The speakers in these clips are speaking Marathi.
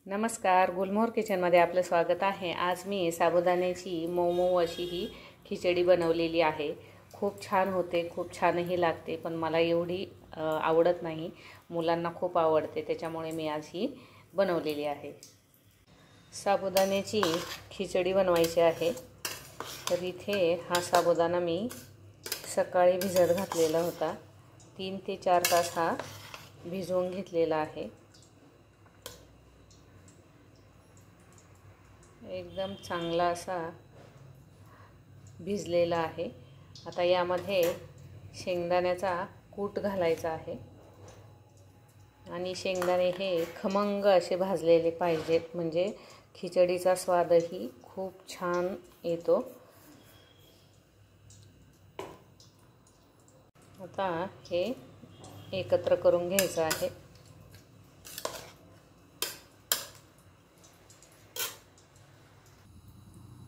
नमस्कार, गुलमोहर किचनमध्ये आपलं स्वागत आहे। आज मी साबुदाण्याची मऊ अशी ही खिचडी बनवलेली आहे। खूप छान होते, खूप छानही लागते, पण मला एवढी आवडत नाही। मुलांना खूप आवडते, त्याच्यामुळे मी आज ही बनवलेली आहे। साबुदाण्याची खिचडी बनवायची आहे, तर इथे हा साबुदाणा मी सकाळी भिजत घातलेला होता। 3 ते 4 तास हा भिजवून घेतलेला आहे। एकदम चांगला असा भिजलेला आहे। आता यामध्ये शेंगदाण्याचा कूट घालायचा आहे आणि शेंगदाणे हे खमंग असे भाजलेले पाहिजेत, म्हणजे खिचडीचा स्वादही खूप छान येतो। आता हे एकत्र करून घ्यायचं आहे।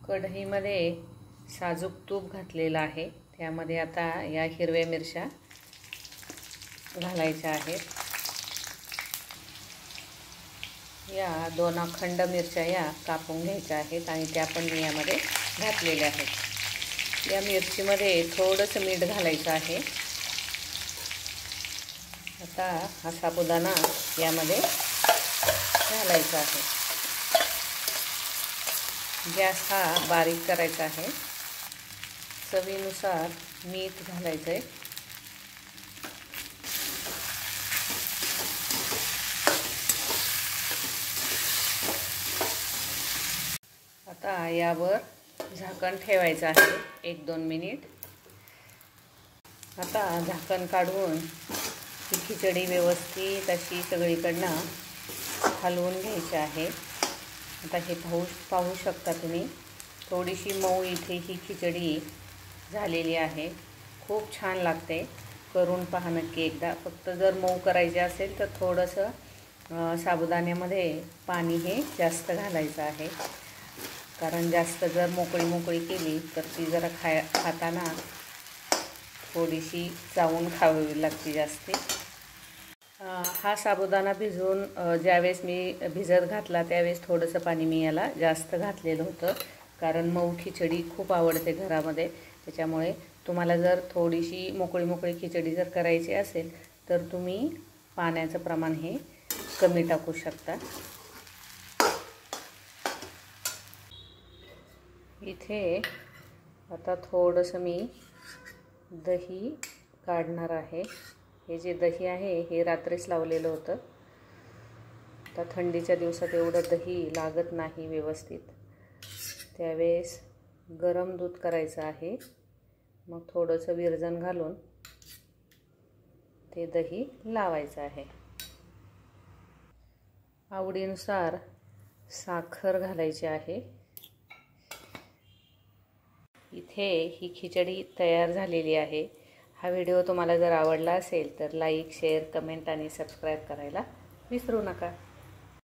कढईमध्ये साजूक तूप घातलेलं आहे, त्यामध्ये आता या हिरव्या मिरच्या घालायच्या आहेत। या 2 अखंड मिरच्या या कापून घ्यायच्या आहेत आणि त्या पण मी यामध्ये घातलेल्या आहेत। या मिरचीमध्ये थोडंसं मीठ घालायचं आहे। आता हा साबुदाणा यामध्ये घालायचा आहे। गॅस हा बारीक करायचा आहे। चवीनुसार मीठ घालायचं आहे। आता यावर झाकण ठेवायचं आहे 1-2 मिनिट। आता झाकण काढून ही खिचडी व्यवस्थित अशी सगळीकडनं हलवून घ्यायची आहे। आता हे पाहू शकता तुम्ही, थोडीशी मऊ इथे ही खिचडी झालेली आहे। खूप छान लागते, करून पहा नक्की एकदा। फक्त जर मऊ करायचे असेल तर थोडंसं साबुदाण्यामध्ये पाणी हे जास्त घालायचं आहे, कारण जास्त जर मोकळी केली तर ती जरा खाताना थोडीशी चावून खावी लागते जास्ती। हा साबुदाणा भिजवून ज्यावेळेस मी भिजत घातला त्यावेळेस थोडंसं पाणी मी याला जास्त घातलेलं होतं, कारण मऊ खिचडी खूप आवडते घरामध्ये। त्याच्यामुळे तुम्हाला जर थोडीशी मोकळी खिचडी जर करायची असेल तर तुम्ही पाण्याचं प्रमाण हे कमी टाकू शकता। इथे आता थोडंसं मी दही काढणार आहे। हे जे दही आहे हे रात्रीच लावलेलं होतं। आता थंडीच्या दिवसात एवढं दही लागत नाही व्यवस्थित, त्यावेळेस गरम दूध करायचं आहे। मग थोडंसं विरजण घालून ते दही लावायचं आहे। आवडीनुसार साखर घालायची आहे। इथे ही खिचडी तयार झालेली आहे। हा व्हिडिओ तुम्हाला जर आवडला असेल तर लाईक, शेअर, कमेंट आणि सबस्क्राईब करायला विसरू नका।